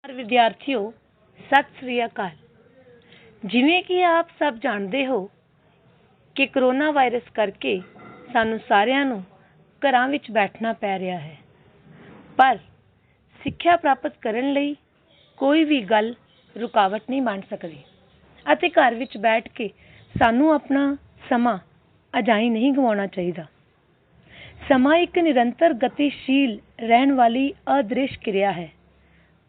विद्यार्थियों सत श्री अकाल। जिवें कि आप सब जानते हो कि करोना वायरस करके सानू सारिਆਂ ਨੂੰ ਘਰਾਂ ਵਿੱਚ बैठना पै रहा है, पर सिक्ख्या प्राप्त करन लई कोई भी गल रुकावट नहीं बन सकती ਅਤੇ घर ਵਿੱਚ बैठ के सानू अपना समा अजाई नहीं गवाउणा चाहिए। समा एक निरंतर गतिशील रहन वाली अदृश्य क्रिया है,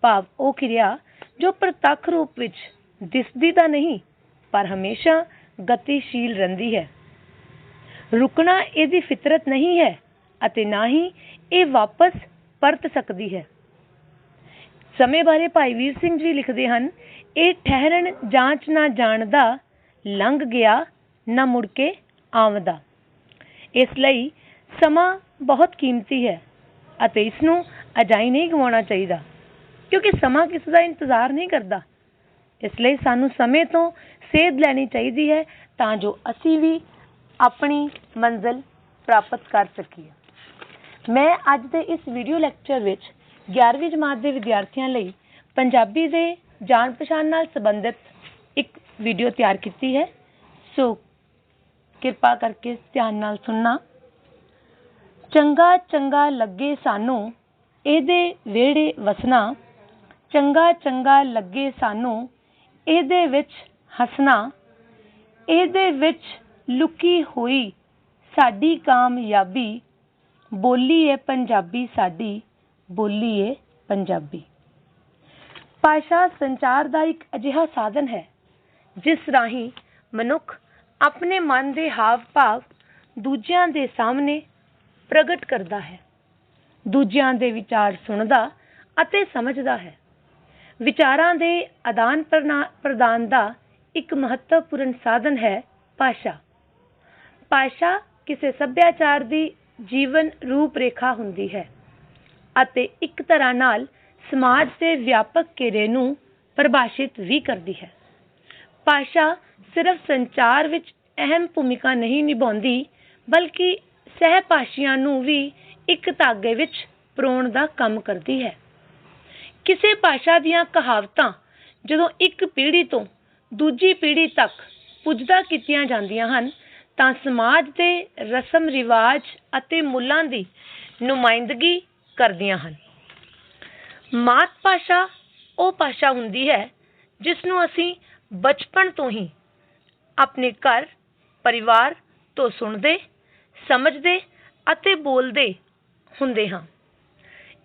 भाव ਉਹ क्रिया जो प्रत्यक्ष रूप ਵਿੱਚ दिसदी ਤਾਂ नहीं पर हमेशा गतिशील रहती है। रुकना ਇਹਦੀ फितरत नहीं है ਅਤੇ ना ही ਇਹ वापस परत सकती है। ਸਮੇਂ ਬਾਰੇ ਭਾਈ ਵੀਰ ਸਿੰਘ ਜੀ ਲਿਖਦੇ ਹਨ, ਇਹ ਠਹਿਰਨ ਜਾਂਚ ਨਾ ਜਾਣਦਾ, ਲੰਘ ਗਿਆ ਨਾ ਮੁੜ ਕੇ ਆਵਦਾ। ਇਸ ਲਈ ਸਮਾਂ ਬਹੁਤ ਕੀਮਤੀ ਹੈ ਅਤੇ ਇਸ ਨੂੰ ਅਜਾਈ ਨਹੀਂ ਗਵਾਉਣਾ ਚਾਹੀਦਾ, ਕਿਉਂਕਿ ਸਮਾਂ ਕਿਸੇ ਦਾ ਇੰਤਜ਼ਾਰ ਨਹੀਂ ਕਰਦਾ। ਇਸ ਲਈ ਸਾਨੂੰ ਸਮੇਂ ਤੋਂ ਸੇਧ ਲੈਣੀ ਚਾਹੀਦੀ ਹੈ ਤਾਂ ਜੋ ਅਸੀਂ ਵੀ ਆਪਣੀ ਮੰਜ਼ਿਲ ਪ੍ਰਾਪਤ ਕਰ ਸਕੀਏ। ਮੈਂ ਅੱਜ ਦੇ ਇਸ ਵੀਡੀਓ ਲੈਕਚਰ ਵਿੱਚ 11ਵੀਂ ਜਮਾਤ ਦੇ ਵਿਦਿਆਰਥੀਆਂ ਲਈ ਪੰਜਾਬੀ ਦੇ ਜਾਣ ਪਛਾਣ ਨਾਲ ਸੰਬੰਧਿਤ ਇੱਕ ਵੀਡੀਓ ਤਿਆਰ ਕੀਤੀ ਹੈ, ਸੋ ਕਿਰਪਾ ਕਰਕੇ ਧਿਆਨ ਨਾਲ ਸੁਣਨਾ। ਚੰਗਾ ਚੰਗਾ ਲੱਗੇ ਸਾਨੂੰ ਇਹਦੇ ਵਿਹੜੇ ਵਸਣਾ, ਚੰਗਾ ਚੰਗਾ ਲੱਗੇ ਸਾਨੂੰ ਇਹਦੇ ਵਿੱਚ ਹੱਸਣਾ, ਇਹਦੇ ਵਿੱਚ ਲੁਕੀ ਹੋਈ ਸਾਡੀ ਕਾਮਯਾਬੀ, ਬੋਲੀ ਏ ਪੰਜਾਬੀ ਸਾਡੀ, ਬੋਲੀ ਏ ਪੰਜਾਬੀ। ਭਾਸ਼ਾ ਸੰਚਾਰ ਦਾ ਇੱਕ ਅਜਿਹਾ ਸਾਧਨ ਹੈ ਜਿਸ ਰਾਹੀਂ ਮਨੁੱਖ ਆਪਣੇ ਮਨ ਦੇ ਹਾਵ ਭਾਵ ਦੂਜਿਆਂ ਦੇ ਸਾਹਮਣੇ ਪ੍ਰਗਟ ਕਰਦਾ ਹੈ, ਦੂਜਿਆਂ ਦੇ ਵਿਚਾਰ ਸੁਣਦਾ ਅਤੇ ਸਮਝਦਾ ਹੈ। ਵਿਚਾਰਾਂ ਦੇ ਆਦਾਨ ਪ੍ਰਦਾਨ ਦਾ ਇੱਕ ਮਹੱਤਵਪੂਰਨ ਸਾਧਨ ਹੈ ਭਾਸ਼ਾ। ਭਾਸ਼ਾ ਕਿਸੇ ਸੱਭਿਆਚਾਰ ਦੀ ਜੀਵਨ ਰੂਪ ਰੇਖਾ ਹੁੰਦੀ ਹੈ ਅਤੇ ਇੱਕ ਤਰ੍ਹਾਂ ਨਾਲ ਸਮਾਜ ਦੇ ਵਿਆਪਕ ਘੇਰੇ ਨੂੰ ਪਰਿਭਾਸ਼ਿਤ ਵੀ ਕਰਦੀ ਹੈ। ਭਾਸ਼ਾ ਸਿਰਫ ਸੰਚਾਰ ਵਿੱਚ ਅਹਿਮ ਭੂਮਿਕਾ ਨਹੀਂ ਨਿਭਾਉਂਦੀ, ਬਲਕਿ ਸਹਿਭਾਸ਼ੀਆਂ ਨੂੰ ਵੀ ਇੱਕ ਧਾਗੇ ਵਿੱਚ ਪਰੋਣ ਦਾ ਕੰਮ ਕਰਦੀ ਹੈ। ਕਿਸੇ ਭਾਸ਼ਾ ਦੀਆਂ ਕਹਾਵਤਾਂ ਜਦੋਂ ਇੱਕ ਪੀੜ੍ਹੀ ਤੋਂ ਦੂਜੀ ਪੀੜ੍ਹੀ ਤੱਕ ਪੁੱਜਦਾ ਕੀਤੀਆਂ ਜਾਂਦੀਆਂ ਹਨ ਤਾਂ ਸਮਾਜ ਦੇ ਰਸਮ ਰਿਵਾਜ ਅਤੇ ਮੁੱਲਾਂ ਦੀ ਨੁਮਾਇੰਦਗੀ ਕਰਦੀਆਂ ਹਨ। ਮਾਤ ਭਾਸ਼ਾ ਉਹ ਭਾਸ਼ਾ ਹੁੰਦੀ ਹੈ ਜਿਸ ਨੂੰ ਅਸੀਂ ਬਚਪਨ ਤੋਂ ਹੀ ਆਪਣੇ ਘਰ ਪਰਿਵਾਰ ਤੋਂ ਸੁਣਦੇ, ਸਮਝਦੇ ਅਤੇ ਬੋਲਦੇ ਹੁੰਦੇ ਹਾਂ।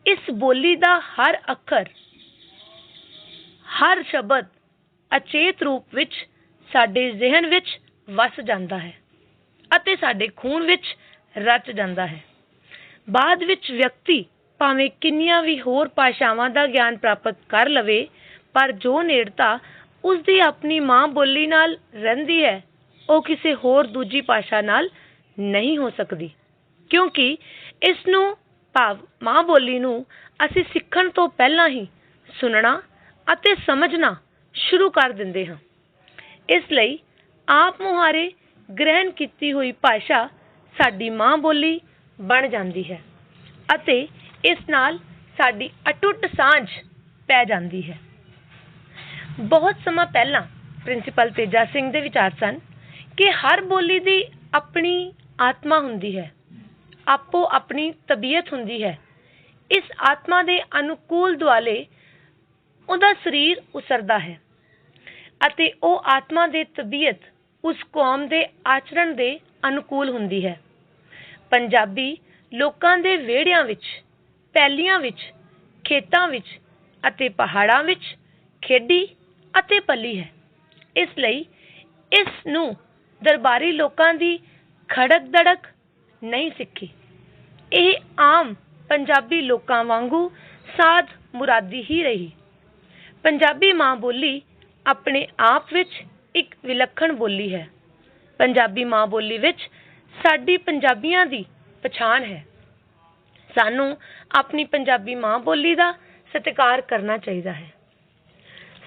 ਇਸ ਬੋਲੀ ਦਾ ਹਰ ਅੱਖਰ, ਹਰ ਸ਼ਬਦ ਅਚੇਤ ਰੂਪ ਵਿੱਚ ਸਾਡੇ ਜ਼ਿਹਨ ਵਿੱਚ ਵਸ ਜਾਂਦਾ ਹੈ ਅਤੇ ਸਾਡੇ ਖੂਨ ਵਿੱਚ ਰਚ ਜਾਂਦਾ ਹੈ। ਬਾਅਦ ਵਿੱਚ ਵਿਅਕਤੀ ਭਾਵੇਂ ਕਿੰਨੀਆਂ ਵੀ ਹੋਰ ਭਾਸ਼ਾਵਾਂ ਦਾ ਗਿਆਨ ਪ੍ਰਾਪਤ ਕਰ ਲਵੇ, ਪਰ ਜੋ ਨੇੜਤਾ ਉਸਦੀ ਆਪਣੀ ਮਾਂ ਬੋਲੀ ਨਾਲ ਰਹਿੰਦੀ ਹੈ ਉਹ ਕਿਸੇ ਹੋਰ ਦੂਜੀ ਭਾਸ਼ਾ ਨਾਲ ਨਹੀਂ ਹੋ ਸਕਦੀ, ਕਿਉਂਕਿ ਇਸ ਨੂੰ ਭਾਵ ਮਾਂ ਬੋਲੀ ਨੂੰ ਅਸੀਂ ਸਿੱਖਣ ਤੋਂ ਪਹਿਲਾਂ ਹੀ ਸੁਣਨਾ ਅਤੇ ਸਮਝਣਾ ਸ਼ੁਰੂ ਕਰ ਦਿੰਦੇ ਹਾਂ। ਇਸ ਲਈ ਆਪ ਮੁਹਾਰੇ ਗ੍ਰਹਿਣ ਕੀਤੀ ਹੋਈ ਭਾਸ਼ਾ ਸਾਡੀ ਮਾਂ ਬੋਲੀ ਬਣ ਜਾਂਦੀ ਹੈ ਅਤੇ ਇਸ ਨਾਲ ਸਾਡੀ ਅਟੁੱਟ ਸਾਂਝ ਪੈ ਜਾਂਦੀ ਹੈ। ਬਹੁਤ ਸਮਾਂ ਪਹਿਲਾਂ ਪ੍ਰਿੰਸੀਪਲ ਤੇਜਾ ਸਿੰਘ ਦੇ ਵਿਚਾਰ ਸਨ ਕਿ ਹਰ ਬੋਲੀ ਦੀ ਆਪਣੀ ਆਤਮਾ ਹੁੰਦੀ ਹੈ, ਆਪੋ ਆਪਣੀ ਤਬੀਅਤ ਹੁੰਦੀ ਹੈ। ਇਸ ਆਤਮਾ ਦੇ ਅਨੁਕੂਲ ਦੁਆਲੇ ਉਹਦਾ ਸਰੀਰ ਉਸਰਦਾ ਹੈ ਅਤੇ ਉਹ ਆਤਮਾ ਦੇ ਤਬੀਅਤ ਉਸ ਕੌਮ ਦੇ ਆਚਰਣ ਦੇ ਅਨੁਕੂਲ ਹੁੰਦੀ ਹੈ। ਪੰਜਾਬੀ ਲੋਕਾਂ ਦੇ ਵਿਹੜਿਆਂ ਵਿੱਚ, ਪੈਲੀਆਂ ਵਿੱਚ, ਖੇਤਾਂ ਵਿੱਚ ਅਤੇ ਪਹਾੜਾਂ ਵਿੱਚ ਖੇਡੀ ਅਤੇ ਪਲੀ ਹੈ। ਇਸ ਲਈ ਇਸ ਨੂੰ ਦਰਬਾਰੀ ਲੋਕਾਂ ਦੀ ਖੜਕ ਦੜਕ ਨਹੀਂ ਸਿੱਖੀ। ਇਹ ਆਮ ਪੰਜਾਬੀ ਲੋਕਾਂ ਵਾਂਗੂ ਸਾਧ ਮੁਰਾਦੀ ਹੀ ਰਹੀ। ਪੰਜਾਬੀ ਮਾਂ ਬੋਲੀ ਆਪਣੇ ਆਪ ਵਿੱਚ ਇੱਕ ਵਿਲੱਖਣ ਬੋਲੀ ਹੈ। ਪੰਜਾਬੀ ਮਾਂ ਬੋਲੀ ਵਿੱਚ ਸਾਡੀ ਪੰਜਾਬੀਆਂ ਦੀ ਪਛਾਣ ਹੈ। ਸਾਨੂੰ ਆਪਣੀ ਪੰਜਾਬੀ ਮਾਂ ਬੋਲੀ ਦਾ ਸਤਿਕਾਰ ਕਰਨਾ ਚਾਹੀਦਾ ਹੈ।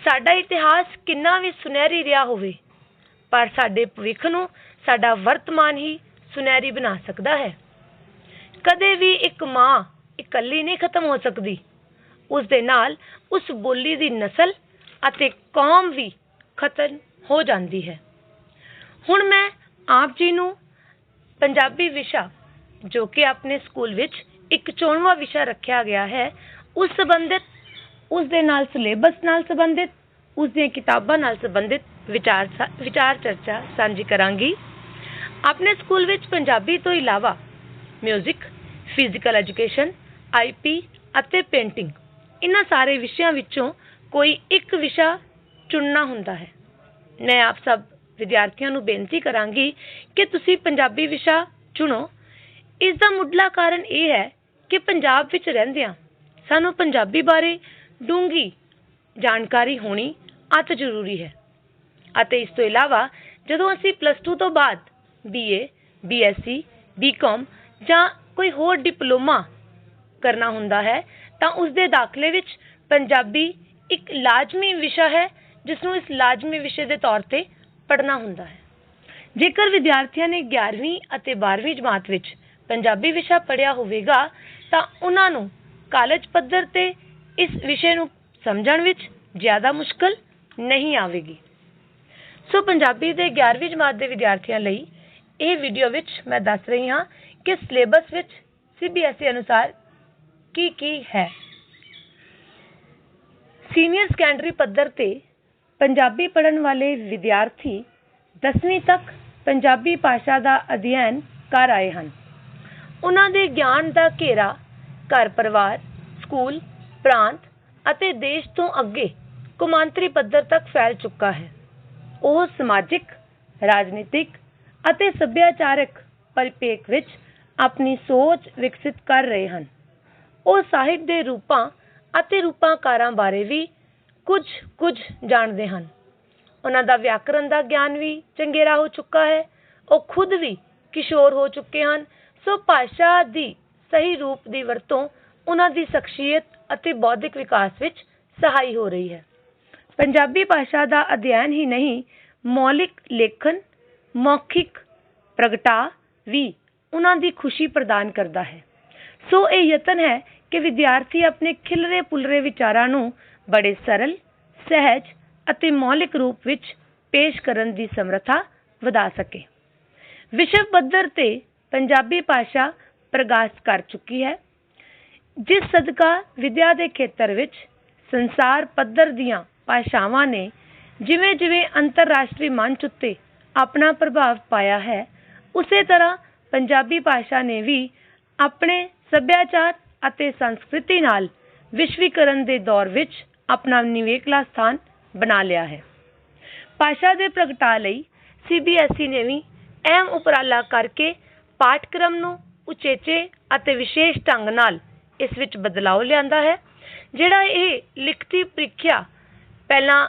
ਸਾਡਾ ਇਤਿਹਾਸ ਕਿੰਨਾ ਵੀ ਸੁਨਹਿਰੀ ਰਿਹਾ ਹੋਵੇ, ਪਰ ਸਾਡੇ ਭਵਿੱਖ ਨੂੰ ਸਾਡਾ ਵਰਤਮਾਨ ਹੀ ਸੁਨਹਿਰੀ ਬਣਾ ਸਕਦਾ ਹੈ। ਕਦੇ ਵੀ ਇੱਕ ਮਾਂ ਇਕੱਲੀ ਨਹੀਂ ਖਤਮ ਹੋ ਸਕਦੀ, ਉਸ ਦੇ ਨਾਲ ਉਸ ਬੋਲੀ ਦੀ ਨਸਲ ਅਤੇ ਕੌਮ ਵੀ ਖਤਮ ਹੋ ਜਾਂਦੀ ਹੈ। ਹੁਣ ਮੈਂ ਆਪ ਜੀ ਨੂੰ ਪੰਜਾਬੀ ਵਿਸ਼ਾ, ਜੋ ਕਿ ਆਪਣੇ ਸਕੂਲ ਵਿੱਚ ਇੱਕ ਚੋਣਵਾਂ ਵਿਸ਼ਾ ਰੱਖਿਆ ਗਿਆ ਹੈ, ਉਸ ਸੰਬੰਧਿਤ, ਉਸ ਦੇ ਨਾਲ ਸਿਲੇਬਸ ਨਾਲ ਸੰਬੰਧਿਤ, ਉਸ ਦੀਆਂ ਕਿਤਾਬਾਂ ਨਾਲ ਸੰਬੰਧਿਤ ਵਿਚਾਰ ਚਰਚਾ ਸਾਂਝੀ ਕਰਾਂਗੀ। ਆਪਣੇ ਸਕੂਲ ਵਿੱਚ ਪੰਜਾਬੀ ਤੋਂ ਇਲਾਵਾ ਮਿਊਜ਼ਿਕ, ਫਿਜ਼ੀਕਲ ਐਜੂਕੇਸ਼ਨ, IP ਅਤੇ ਪੇਂਟਿੰਗ, ਇਹਨਾਂ ਸਾਰੇ ਵਿਸ਼ਿਆਂ ਵਿੱਚੋਂ ਕੋਈ ਇੱਕ ਵਿਸ਼ਾ ਚੁਣਨਾ ਹੁੰਦਾ ਹੈ। ਮੈਂ ਆਪ ਸਭ ਵਿਦਿਆਰਥੀਆਂ ਨੂੰ ਬੇਨਤੀ ਕਰਾਂਗੀ ਕਿ ਤੁਸੀਂ ਪੰਜਾਬੀ ਵਿਸ਼ਾ ਚੁਣੋ। ਇਸ ਦਾ ਮੁੱਢਲਾ ਕਾਰਨ ਇਹ ਹੈ ਕਿ ਪੰਜਾਬ ਵਿੱਚ ਰਹਿੰਦਿਆਂ ਸਾਨੂੰ ਪੰਜਾਬੀ ਬਾਰੇ ਡੂੰਘੀ ਜਾਣਕਾਰੀ ਹੋਣੀ ਅਤਿ ਜ਼ਰੂਰੀ ਹੈ ਅਤੇ ਇਸ ਤੋਂ ਇਲਾਵਾ ਜਦੋਂ ਅਸੀਂ +2 ਤੋਂ ਬਾਅਦ BA, BSc, BCom ਜਾਂ ਕੋਈ ਹੋਰ ਡਿਪਲੋਮਾ ਕਰਨਾ ਹੁੰਦਾ ਹੈ ਤਾਂ ਉਸ ਦੇ ਦਾਖਲੇ ਵਿੱਚ ਪੰਜਾਬੀ ਇੱਕ ਲਾਜ਼ਮੀ ਵਿਸ਼ਾ ਹੈ, ਜਿਸ ਨੂੰ ਇਸ ਲਾਜ਼ਮੀ ਵਿਸ਼ੇ ਦੇ ਤੌਰ 'ਤੇ ਪੜ੍ਹਨਾ ਹੁੰਦਾ ਹੈ। ਜੇਕਰ ਵਿਦਿਆਰਥੀਆਂ ਨੇ 11ਵੀਂ ਅਤੇ 12ਵੀਂ ਜਮਾਤ ਵਿੱਚ ਪੰਜਾਬੀ ਵਿਸ਼ਾ ਪੜ੍ਹਿਆ ਹੋਵੇਗਾ ਤਾਂ ਉਹਨਾਂ ਨੂੰ ਕਾਲਜ ਪੱਧਰ 'ਤੇ ਇਸ ਵਿਸ਼ੇ ਨੂੰ ਸਮਝਣ ਵਿੱਚ ਜ਼ਿਆਦਾ ਮੁਸ਼ਕਲ ਨਹੀਂ ਆਵੇਗੀ। ਸੋ ਪੰਜਾਬੀ ਦੇ 11ਵੀਂ ਜਮਾਤ ਦੇ ਵਿਦਿਆਰਥੀਆਂ ਲਈ ਇਹ ਵੀਡੀਓ ਵਿੱਚ ਮੈਂ ਦੱਸ ਰਹੀ ਹਾਂ ਕਿ ਸਿਲੇਬਸ ਵਿੱਚ CBSE ਅਨੁਸਾਰ ਕੀ ਹੈ। ਸੀਨੀਅਰ ਸੈਕੰਡਰੀ ਪੱਧਰ 'ਤੇ ਪੰਜਾਬੀ ਪੜ੍ਹਨ ਵਾਲੇ ਵਿਦਿਆਰਥੀ 10ਵੀਂ ਤੱਕ ਪੰਜਾਬੀ ਭਾਸ਼ਾ ਦਾ ਅਧਿਐਨ ਕਰ ਆਏ ਹਨ। ਉਹਨਾਂ ਦੇ ਗਿਆਨ ਦਾ ਘੇਰਾ ਘਰ ਪਰਿਵਾਰ, ਸਕੂਲ, ਪ੍ਰਾਂਤ ਅਤੇ ਦੇਸ਼ ਤੋਂ ਅੱਗੇ ਕੌਮਾਂਤਰੀ ਪੱਧਰ ਤੱਕ ਫੈਲ ਚੁੱਕਾ ਹੈ। ਉਹ ਸਮਾਜਿਕ, ਰਾਜਨੀਤਿਕ ਅਤੇ ਸੱਭਿਆਚਾਰਕ ਪਰਿਪੇਖ ਵਿੱਚ ਆਪਣੀ ਸੋਚ ਵਿਕਸਿਤ ਕਰ ਰਹੇ ਹਨ। ਉਹ ਸਾਹਿਤ ਦੇ ਰੂਪਾਂ ਅਤੇ ਰੂਪਾਕਾਰਾਂ ਬਾਰੇ ਵੀ ਕੁਝ ਜਾਣਦੇ ਹਨ। ਉਹਨਾਂ ਦਾ ਵਿਆਕਰਣ ਦਾ ਗਿਆਨ ਵੀ ਚੰਗੇਰਾ ਹੋ ਚੁੱਕਾ ਹੈ। ਉਹ ਖੁਦ ਵੀ ਕਿਸ਼ੋਰ ਹੋ ਚੁੱਕੇ ਹਨ। ਸੋ ਭਾਸ਼ਾ ਦੀ ਸਹੀ ਰੂਪ ਦੀ ਵਰਤੋਂ ਉਹਨਾਂ ਦੀ ਸ਼ਖਸੀਅਤ ਅਤੇ ਬੌਧਿਕ ਵਿਕਾਸ ਵਿੱਚ ਸਹਾਈ ਹੋ ਰਹੀ ਹੈ। ਪੰਜਾਬੀ ਭਾਸ਼ਾ ਦਾ ਅਧਿਐਨ ਹੀ ਨਹੀਂ, ਮੌਲਿਕ ਲੇਖਣ, ਮੌਖਿਕ ਪ੍ਰਗਟਾ ਵੀ ਉਹਨਾਂ ਦੀ ਖੁਸ਼ੀ ਪ੍ਰਦਾਨ ਕਰਦਾ ਹੈ। ਸੋ ਇਹ ਯਤਨ ਹੈ ਕਿ ਵਿਦਿਆਰਥੀ ਆਪਣੇ ਖਿਲਰੇ ਪੁਲਰੇ ਵਿਚਾਰਾਂ ਨੂੰ ਬੜੇ ਸਰਲ, ਸਹਿਜ ਅਤੇ ਮੌਲਿਕ ਰੂਪ ਵਿੱਚ ਪੇਸ਼ ਕਰਨ ਦੀ ਸਮਰੱਥਾ ਵਧਾ ਸਕੇ। ਵਿਸ਼ਵ ਪੱਧਰ 'ਤੇ ਪੰਜਾਬੀ ਭਾਸ਼ਾ ਪ੍ਰਗਾਸ ਕਰ ਚੁੱਕੀ ਹੈ, ਜਿਸ ਸਦਕਾ ਵਿਦਿਆ ਦੇ ਖੇਤਰ ਵਿੱਚ ਸੰਸਾਰ ਪੱਧਰ ਦੀਆਂ ਭਾਸ਼ਾਵਾਂ ਨੇ ਜਿਵੇਂ ਅੰਤਰਰਾਸ਼ਟਰੀ ਮੰਚ ਉੱਤੇ ਆਪਣਾ ਪ੍ਰਭਾਵ ਪਾਇਆ ਹੈ, ਉਸੇ ਤਰ੍ਹਾਂ ਪੰਜਾਬੀ ਭਾਸ਼ਾ ਨੇ ਵੀ ਆਪਣੇ ਸੱਭਿਆਚਾਰ ਅਤੇ ਸੰਸਕ੍ਰਿਤੀ ਨਾਲ ਵਿਸ਼ਵੀਕਰਨ ਦੇ ਦੌਰ ਵਿੱਚ ਆਪਣਾ ਨਿਵੇਕਲਾ ਸਥਾਨ ਬਣਾ ਲਿਆ ਹੈ। ਭਾਸ਼ਾ ਦੇ ਪ੍ਰਗਟਾਅ ਲਈ CBSE ਨੇ ਵੀ ਅਹਿਮ ਉਪਰਾਲਾ ਕਰਕੇ ਪਾਠਕ੍ਰਮ ਨੂੰ ਉਚੇਚੇ ਅਤੇ ਵਿਸ਼ੇਸ਼ ਢੰਗ ਨਾਲ ਇਸ ਵਿੱਚ ਬਦਲਾਅ ਲਿਆਂਦਾ ਹੈ। ਜਿਹੜਾ ਇਹ ਲਿਖਤੀ ਪ੍ਰੀਖਿਆ ਪਹਿਲਾਂ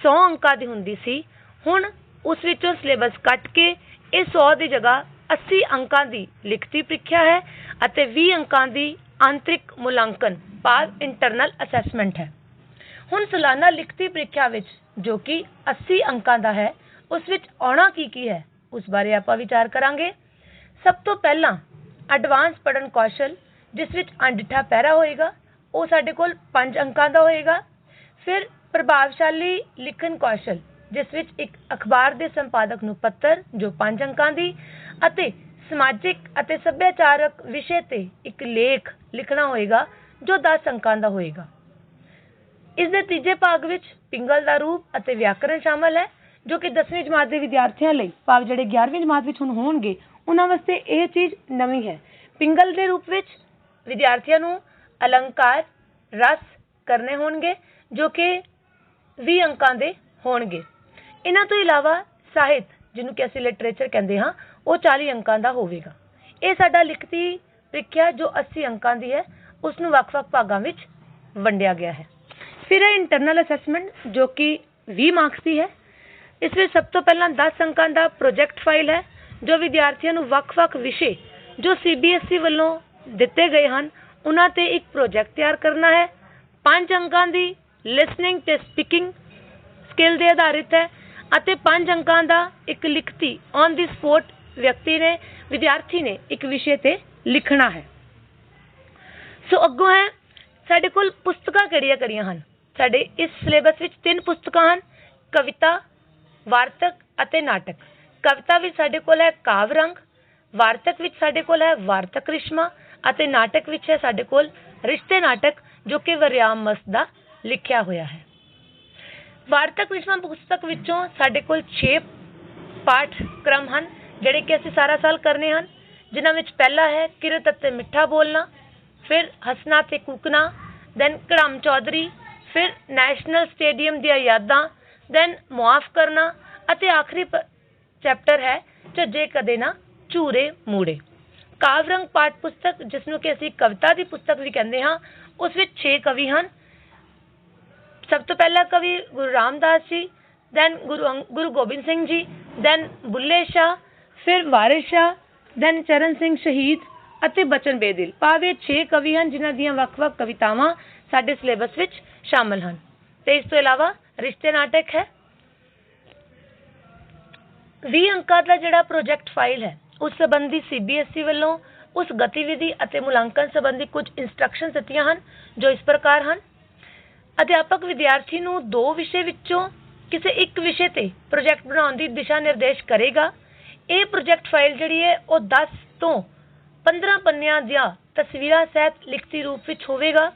100 ਅੰਕਾਂ ਦੀ ਹੁੰਦੀ ਸੀ, ਹੁਣ ਉਸ ਵਿੱਚੋਂ ਸਿਲੇਬਸ ਕੱਟ ਕੇ ਇਹ 100 ਦੀ ਜਗ੍ਹਾ 80 ਅੰਕਾਂ ਦੀ ਲਿਖਤੀ ਪ੍ਰੀਖਿਆ ਹੈ ਅਤੇ 20 ਅੰਕਾਂ ਦੀ ਆਂਤਰਿਕ ਮੁਲਾਂਕਣ ਇੰਟਰਨਲ ਅਸੈਸਮੈਂਟ ਹੈ। ਹੁਣ ਸਾਲਾਨਾ ਲਿਖਤੀ ਪ੍ਰੀਖਿਆ ਵਿੱਚ ਜੋ ਕਿ 80 ਅੰਕਾਂ ਦਾ ਹੈ, ਉਸ ਵਿੱਚ ਆਉਣਾ ਕੀ ਹੈ ਉਸ ਬਾਰੇ ਆਪਾਂ ਵਿਚਾਰ ਕਰਾਂਗੇ। ਸਭ ਤੋਂ ਪਹਿਲਾਂ ਐਡਵਾਂਸ ਪੜ੍ਹਨ ਕੌਸ਼ਲ, ਜਿਸ ਵਿੱਚ ਅਣਡਿੱਠਾ ਪੈਰਾ ਹੋਏਗਾ, ਉਹ ਸਾਡੇ ਕੋਲ 5 ਅੰਕਾਂ ਦਾ ਹੋਏਗਾ। ਫਿਰ ਪ੍ਰਭਾਵਸ਼ਾਲੀ ਲਿਖਣ ਕੌਸ਼ਲ, ਜਿਸ ਵਿੱਚ ਇੱਕ ਅਖਬਾਰ ਦੇ ਸੰਪਾਦਕ ਨੂੰ ਪੱਤਰ, ਜੋ 5 ਅੰਕਾਂ ਦੀ, ਅਤੇ ਸਮਾਜਿਕ ਅਤੇ ਸੱਭਿਆਚਾਰਕ ਵਿਸ਼ੇ ਤੇ ਇੱਕ ਲੇਖ ਲਿਖਣਾ ਹੋਏਗਾ, ਜੋ 10 ਅੰਕਾਂ ਦਾ ਹੋਏਗਾ। ਇਸ ਦੇ ਤੀਜੇ ਭਾਗ ਵਿੱਚ ਪਿੰਗਲ ਦਾ ਰੂਪ ਅਤੇ ਵਿਆਕਰਣ ਸ਼ਾਮਲ ਹੈ, ਜੋ ਕਿ 10ਵੀਂ ਜਮਾਤ ਦੇ ਵਿਦਿਆਰਥੀਆਂ ਲਈ, ਭਾਵ ਜਿਹੜੇ 11ਵੀਂ ਜਮਾਤ ਵਿੱਚ ਹੁਣ ਹੋਣਗੇ, ਉਹਨਾਂ ਵਾਸਤੇ ਇਹ ਚੀਜ਼ ਨਵੀਂ ਹੈ। ਪਿੰਗਲ ਦੇ ਰੂਪ ਵਿੱਚ ਵਿਦਿਆਰਥੀਆਂ ਨੂੰ ਅਲੰਕਾਰ, ਰਸ ਕਰਨੇ ਹੋਣਗੇ, ਜੋ ਕਿ 20 ਅੰਕਾਂ ਦੇ ਹੋਣਗੇ। ਇਹਨਾਂ ਤੋਂ ਇਲਾਵਾ ਸਾਹਿਤ, ਜਿਹਨੂੰ ਕਿ ਅਸੀਂ ਲਿਟਰੇਚਰ ਕਹਿੰਦੇ ਹਾਂ, ਉਹ 40 ਅੰਕਾਂ ਦਾ ਹੋਵੇਗਾ। ਇਹ ਸਾਡਾ ਲਿਖਤੀ ਪ੍ਰੀਖਿਆ ਜੋ 80 ਅੰਕਾਂ ਦੀ ਹੈ, ਉਸ ਨੂੰ ਵੱਖ-ਵੱਖ ਭਾਗਾਂ ਵਿੱਚ ਵੰਡਿਆ ਗਿਆ ਹੈ। ਫਿਰ ਇਹ ਇੰਟਰਨਲ ਅਸੈਸਮੈਂਟ, ਜੋ ਕਿ 20 ਮਾਰਕਸ ਦੀ ਹੈ। ਇਸ ਵਿੱਚ ਸਭ ਤੋਂ ਪਹਿਲਾਂ 10 ਅੰਕਾਂ ਦਾ ਪ੍ਰੋਜੈਕਟ ਫਾਈਲ ਹੈ, ਜੋ ਵਿਦਿਆਰਥੀਆਂ ਨੂੰ ਵੱਖ-ਵੱਖ ਵਿਸ਼ੇ ਜੋ CBSE ਵੱਲੋਂ ਦਿੱਤੇ ਗਏ ਹਨ, ਉਹਨਾਂ ਤੇ ਇੱਕ ਪ੍ਰੋਜੈਕਟ ਤਿਆਰ ਕਰਨਾ ਹੈ। 5 ਅੰਕਾਂ ਦੀ ਲਿਸਨਿੰਗ ਤੇ ਸਪੀਕਿੰਗ ਸਕਿੱਲ ਦੇ ਆਧਾਰਿਤ ਹੈ ਅਤੇ 5 ਅੰਕਾਂ ਦਾ ਇੱਕ ਲਿਖਤੀ ਔਨ ਦੀ ਸਪੋਟ ਵਿਦਿਆਰਥੀ ਨੇ ਇੱਕ ਵਿਸ਼ੇ ਤੇ ਲਿਖਣਾ ਹੈ। ਸੋ ਅੱਗੋਂ ਹੈ ਸਾਡੇ ਕੋਲ ਪੁਸਤਕਾਂ ਕਿਹੜੀਆਂ ਹਨ? ਸਾਡੇ ਇਸ ਸਿਲੇਬਸ ਵਿੱਚ 3 ਪੁਸਤਕਾਂ ਹਨ, ਕਵਿਤਾ, ਵਾਰਤਕ ਅਤੇ ਨਾਟਕ। ਕਵਿਤਾ ਵਿੱਚ ਸਾਡੇ ਕੋਲ ਹੈ ਕਾਵਿ ਰੰਗ, ਵਾਰਤਕ ਵਿੱਚ ਸਾਡੇ ਕੋਲ ਹੈ ਵਾਰਤਕ ਰਿਸ਼ਮਾ ਅਤੇ ਨਾਟਕ ਵਿੱਚ ਹੈ ਸਾਡੇ ਕੋਲ ਰਿਸ਼ਤੇ ਨਾਟਕ, ਜੋ ਕਿ ਵਰਿਆਮ ਮਸਤ ਦਾ ਲਿਖਿਆ ਹੋਇਆ ਹੈ। ਵਾਰਤਕ ਰਿਸ਼ਮਾ ਪੁਸਤਕ ਵਿੱਚੋਂ ਸਾਡੇ ਕੋਲ 6 ਪਾਠਕ੍ਰਮ ਹਨ, ਜਿਹੜੇ ਕਿ ਅਸੀਂ ਸਾਰਾ ਸਾਲ ਕਰਨੇ ਹਨ, ਜਿਨ੍ਹਾਂ ਵਿੱਚ ਪਹਿਲਾ ਹੈ ਕਿਰਤ ਅਤੇ ਮਿੱਠਾ ਬੋਲਣਾ, ਫਿਰ ਹੱਸਣਾ ਤੇ ਕੂਕਣਾ, ਦੈਨ ਕੜਮ ਚੌਧਰੀ, ਫਿਰ ਨੈਸ਼ਨਲ ਸਟੇਡੀਅਮ ਦੀਆਂ ਯਾਦਾਂ, ਦੈਨ ਮੁਆਫ ਕਰਨਾ ਅਤੇ ਆਖਰੀ ਚੈਪਟਰ ਹੈ ਝੱਜੇ ਕਦੇ ਨਾ ਝੂਰੇ ਮੂੜੇ। ਕਾਵਿ ਰੰਗ ਪਾਠ ਪੁਸਤਕ, ਜਿਸ ਨੂੰ ਕਿ ਅਸੀਂ ਕਵਿਤਾ ਦੀ ਪੁਸਤਕ ਵੀ ਕਹਿੰਦੇ ਹਾਂ, ਉਸ ਵਿੱਚ 6 ਕਵੀ ਹਨ। ਸਭ ਤੋਂ ਪਹਿਲਾ ਕਵੀ ਗੁਰੂ ਰਾਮਦਾਸ ਜੀ, ਦੈਨ ਗੁਰੂ ਗੋਬਿੰਦ ਸਿੰਘ ਜੀ, ਦੈਨ ਬੁੱਲੇ ਸ਼ਾਹ, ਫਿਰ ਵਾਰਿਸ ਸ਼ਾਹ, ਦੈਨ ਚਰਨ ਸਿੰਘ ਸ਼ਹੀਦ ਅਤੇ ਬਚਨ ਬੇਦਿਲ। ਭਾਵ ਇਹ 6 ਕਵੀ ਹਨ ਜਿਨ੍ਹਾਂ ਦੀਆਂ ਵੱਖ-ਵੱਖ ਕਵਿਤਾਵਾਂ ਸਾਡੇ ਸਿਲੇਬਸ ਵਿੱਚ ਸ਼ਾਮਲ ਹਨ। ਤੇ ਇਸ ਤੋਂ ਇਲਾਵਾ ਰਿਸ਼ਤੇ ਨਾਟਕ ਹੈ। 20 ਅੰਕਾਂ ਦਾ ਜਿਹੜਾ ਪ੍ਰੋਜੈਕਟ ਫਾਈਲ ਹੈ, ਉਸ ਸੰਬੰਧੀ CBSE ਵੱਲੋਂ ਉਸ ਗਤੀਵਿਧੀ ਅਤੇ ਮੁਲਾਂਕਣ ਸੰਬੰਧੀ ਕੁਝ ਇੰਸਟਰਕਸ਼ਨ ਦਿੱਤੀਆਂ ਹਨ, ਜੋ ਇਸ ਪ੍ਰਕਾਰ ਹਨ। ਅਧਿਆਪਕ ਵਿਦਿਆਰਥੀ ਨੂੰ 2 ਵਿਸ਼ੇ ਵਿੱਚੋਂ ਕਿਸੇ ਇੱਕ ਵਿਸ਼ੇ ਤੇ ਪ੍ਰੋਜੈਕਟ ਬਣਾਉਣ ਦੀ ਦਿਸ਼ਾ ਨਿਰਦੇਸ਼ ਕਰੇਗਾ। ਇਹ ਪ੍ਰੋਜੈਕਟ ਫਾਈਲ ਜਿਹੜੀ ਹੈ ਉਹ 10 ਤੋਂ 15 ਪੰਨਿਆਂ ਦੀਆਂ ਤਸਵੀਰਾਂ ਸਹਿਤ ਲਿਖਤੀ ਰੂਪ ਵਿੱਚ ਹੋਵੇਗਾ।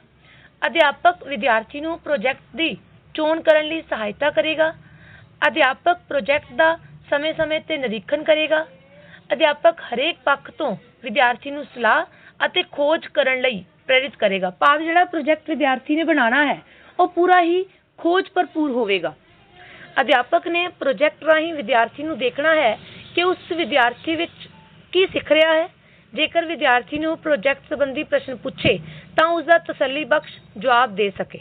ਅਧਿਆਪਕ ਵਿਦਿਆਰਥੀ ਨੂੰ ਪ੍ਰੋਜੈਕਟ ਦੀ ਚੋਣ ਕਰਨ ਲਈ ਸਹਾਇਤਾ ਕਰੇਗਾ। ਅਧਿਆਪਕ ਪ੍ਰੋਜੈਕਟ ਦਾ ਸਮੇਂ-ਸਮੇਂ ਤੇ ਨਿਰੀਖਣ ਕਰੇਗਾ। ਅਧਿਆਪਕ ਹਰੇਕ ਪੱਖ ਤੋਂ ਵਿਦਿਆਰਥੀ ਨੂੰ ਸਲਾਹ ਅਤੇ ਖੋਜ ਕਰਨ ਲਈ ਪ੍ਰੇਰਿਤ ਕਰੇਗਾ। ਭਾਵ ਜਿਹੜਾ ਪ੍ਰੋਜੈਕਟ ਵਿਦਿਆਰਥੀ ਨੇ ਬਣਾਉਣਾ ਹੈ ਉਹ ਪੂਰਾ ਹੀ ਖੋਜ ਭਰਪੂਰ ਹੋਵੇਗਾ। ਅਧਿਆਪਕ ਨੇ ਪ੍ਰੋਜੈਕਟ ਰਾਹੀਂ ਵਿਦਿਆਰਥੀ ਨੂੰ ਦੇਖਣਾ ਹੈ ਕਿ ਉਸ ਵਿਦਿਆਰਥੀ ਵਿੱਚ ਕੀ ਸਿੱਖ ਰਿਹਾ ਹੈ। ਜੇਕਰ ਵਿਦਿਆਰਥੀ ਨੂੰ ਪ੍ਰੋਜੈਕਟ ਸੰਬੰਧੀ ਪ੍ਰਸ਼ਨ ਪੁੱਛੇ ਤਾਂ ਉਸ ਦਾ ਤਸੱਲੀ ਬਖਸ਼ ਜਵਾਬ ਦੇ ਸਕੇ।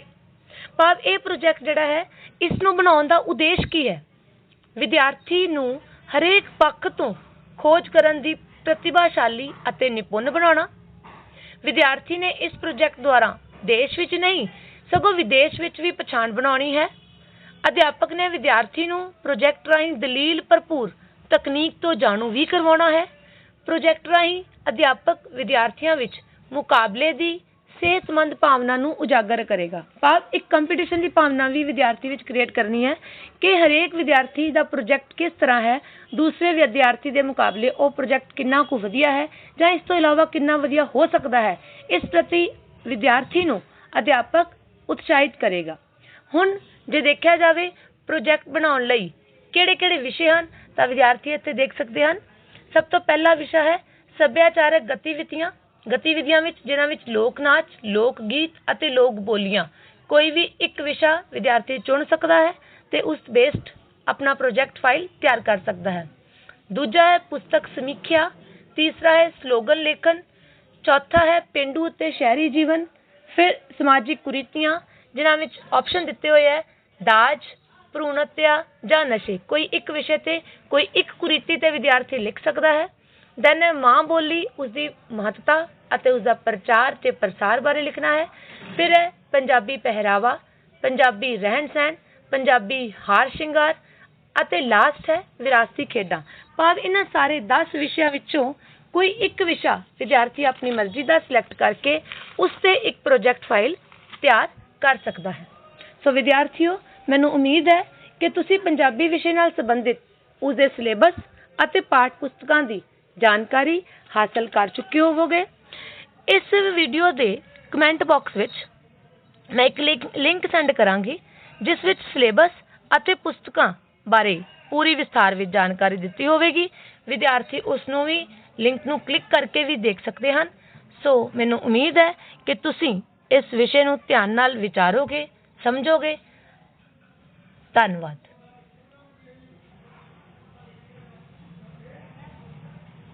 ਭਾਵ ਇਹ ਪ੍ਰੋਜੈਕਟ ਜਿਹੜਾ ਹੈ, ਇਸ ਨੂੰ ਬਣਾਉਣ ਦਾ ਉਦੇਸ਼ ਕੀ ਹੈ? ਵਿਦਿਆਰਥੀ ਨੂੰ ਹਰੇਕ ਪੱਖ ਤੋਂ ਖੋਜ ਕਰਨ ਦੀ ਪ੍ਰਤਿਭਾਸ਼ਾਲੀ ਅਤੇ ਨਿਪੁੰਨ ਬਣਾਉਣਾ। ਵਿਦਿਆਰਥੀ ਨੇ ਇਸ ਪ੍ਰੋਜੈਕਟ ਦੁਆਰਾ ਦੇਸ਼ ਵਿੱਚ ਨਹੀਂ ਸਗੋਂ ਵਿਦੇਸ਼ ਵਿੱਚ ਵੀ ਪਛਾਣ ਬਣਾਉਣੀ ਹੈ। ਅਧਿਆਪਕ ਨੇ ਵਿਦਿਆਰਥੀ ਨੂੰ ਪ੍ਰੋਜੈਕਟ ਰਾਹੀਂ ਦਲੀਲ ਭਰਪੂਰ ਤਕਨੀਕ ਤੋਂ ਜਾਣੂ ਵੀ ਕਰਵਾਉਣਾ ਹੈ। ਪ੍ਰੋਜੈਕਟ ਰਾਹੀਂ ਅਧਿਆਪਕ ਵਿਦਿਆਰਥੀਆਂ ਵਿੱਚ ਮੁਕਾਬਲੇ ਦੀ ਸਿਹਤਮੰਦ ਭਾਵਨਾ ਨੂੰ ਉਜਾਗਰ ਕਰੇਗਾ। ਭਾਵ ਇੱਕ ਕੰਪੀਟੀਸ਼ਨ ਦੀ ਭਾਵਨਾ ਵੀ ਵਿਦਿਆਰਥੀ ਵਿੱਚ ਕ੍ਰੀਏਟ ਕਰਨੀ ਹੈ ਕਿ ਹਰੇਕ ਵਿਦਿਆਰਥੀ ਦਾ ਪ੍ਰੋਜੈਕਟ ਕਿਸ ਤਰ੍ਹਾਂ ਹੈ, ਦੂਸਰੇ ਵਿਦਿਆਰਥੀ ਦੇ ਮੁਕਾਬਲੇ ਉਹ ਪ੍ਰੋਜੈਕਟ ਕਿੰਨਾ ਕੁ ਵਧੀਆ ਹੈ ਜਾਂ ਇਸ ਤੋਂ ਇਲਾਵਾ ਕਿੰਨਾ ਵਧੀਆ ਹੋ ਸਕਦਾ ਹੈ। ਇਸ ਪ੍ਰਤੀ ਵਿਦਿਆਰਥੀ ਨੂੰ ਅਧਿਆਪਕ ਉਤਸ਼ਾਹਿਤ ਕਰੇਗਾ। ਹੁਣ ਜੇ ਦੇਖਿਆ ਜਾਵੇ ਪ੍ਰੋਜੈਕਟ ਬਣਾਉਣ ਲਈ ਕਿਹੜੇ-ਕਿਹੜੇ ਵਿਸ਼ੇ ਹਨ, ਤਾਂ ਵਿਦਿਆਰਥੀ ਇੱਥੇ ਦੇਖ ਸਕਦੇ ਹਨ। ਸਭ ਤੋਂ ਪਹਿਲਾ ਵਿਸ਼ਾ ਹੈ ਸੱਭਿਆਚਾਰਕ ਗਤੀਵਿਧੀਆਂ ਵਿੱਚ, ਜਿਨ੍ਹਾਂ ਵਿੱਚ ਲੋਕ ਨਾਚ, ਲੋਕ ਗੀਤ ਅਤੇ ਲੋਕ ਬੋਲੀਆਂ, ਕੋਈ ਵੀ ਇੱਕ ਵਿਸ਼ਾ ਵਿਦਿਆਰਥੀ ਚੁਣ ਸਕਦਾ ਹੈ ਤੇ ਉਸ ਬੇਸਡ ਆਪਣਾ ਪ੍ਰੋਜੈਕਟ ਫਾਈਲ ਤਿਆਰ ਕਰ ਸਕਦਾ ਹੈ। ਦੂਜਾ ਹੈ ਪੁਸਤਕ ਸਮੀਖਿਆ, ਤੀਸਰਾ ਹੈ ਸਲੋਗਨ ਲੇਖਨ, ਚੌਥਾ ਹੈ ਪੇਂਡੂ ਅਤੇ ਸ਼ਹਿਰੀ ਜੀਵਨ, ਫਿਰ ਸਮਾਜਿਕ ਕੁਰੀਤੀਆਂ, ਜਿਨ੍ਹਾਂ ਵਿੱਚ ਆਪਸ਼ਨ ਦਿੱਤੇ ਹੋਏ ਹੈ ਦਾਜ, ਭਰੂਣ ਹੱਤਿਆ ਜਾਂ ਨਸ਼ੇ। ਕੋਈ ਇੱਕ ਵਿਸ਼ੇ ਤੇ ਕੋਈ ਇੱਕ ਕੁਰੀਤੀ ਤੇ ਵਿਦਿਆਰਥੀ ਲਿਖ ਸਕਦਾ ਹੈ। ਦੈਨ ਮਾਂ ਬੋਲੀ, ਉਸਦੀ ਮਹੱਤਤਾ ਅਤੇ ਉਸਦਾ ਪ੍ਰਚਾਰ ਤੇ ਪ੍ਰਸਾਰ ਬਾਰੇ ਲਿਖਣਾ ਹੈ। ਫਿਰ ਹੈ ਪੰਜਾਬੀ ਪਹਿਰਾਵਾ, ਪੰਜਾਬੀ ਰਹਿਣ ਸਹਿਣ, ਪੰਜਾਬੀ ਹਾਰ ਸ਼ਿੰਗਾਰ ਅਤੇ ਲਾਸਟ ਹੈ ਵਿਰਾਸਤੀ ਖੇਡਾਂ। ਭਾਵ ਇਹਨਾਂ ਸਾਰੇ 10 ਵਿਸ਼ਿਆਂ ਵਿੱਚੋਂ ਕੋਈ ਇੱਕ ਵਿਸ਼ਾ ਵਿਦਿਆਰਥੀ ਆਪਣੀ ਮਰਜ਼ੀ ਦਾ ਸਿਲੈਕਟ ਕਰਕੇ ਉਸ ਤੇ ਇੱਕ ਪ੍ਰੋਜੈਕਟ ਫਾਈਲ ਤਿਆਰ ਕਰ ਸਕਦਾ ਹੈ। ਸੋ ਵਿਦਿਆਰਥੀਓ, ਮੈਨੂੰ ਉਮੀਦ ਹੈ ਕਿ ਤੁਸੀਂ ਪੰਜਾਬੀ ਵਿਸ਼ੇ ਨਾਲ ਸੰਬੰਧਿਤ ਉਸਦੇ ਸਿਲੇਬਸ ਅਤੇ ਪਾਠ ਪੁਸਤਕਾਂ ਦੀ ਜਾਣਕਾਰੀ ਹਾਸਲ ਕਰ ਚੁੱਕੇ ਹੋਵੋਗੇ। ਇਸ ਵੀਡੀਓ ਦੇ ਕਮੈਂਟ ਬਾਕਸ ਵਿੱਚ ਮੈਂ ਇੱਕ ਲਿੰਕ ਸੈਂਡ ਕਰਾਂਗੀ, ਜਿਸ ਵਿੱਚ ਸਿਲੇਬਸ ਅਤੇ ਪੁਸਤਕਾਂ ਬਾਰੇ ਪੂਰੀ ਵਿਸਥਾਰ ਵਿੱਚ ਜਾਣਕਾਰੀ ਦਿੱਤੀ ਹੋਵੇਗੀ। ਵਿਦਿਆਰਥੀ ਉਸ ਨੂੰ ਵੀ ਲਿੰਕ ਨੂੰ ਕਲਿੱਕ ਕਰਕੇ ਵੀ ਦੇਖ ਸਕਦੇ ਹਨ। ਸੋ ਮੈਨੂੰ ਉਮੀਦ ਹੈ ਕਿ ਤੁਸੀਂ ਇਸ ਵਿਸ਼ੇ ਨੂੰ ਧਿਆਨ ਨਾਲ ਵਿਚਾਰੋਗੇ, ਸਮਝੋਗੇ। ਧੰਨਵਾਦ।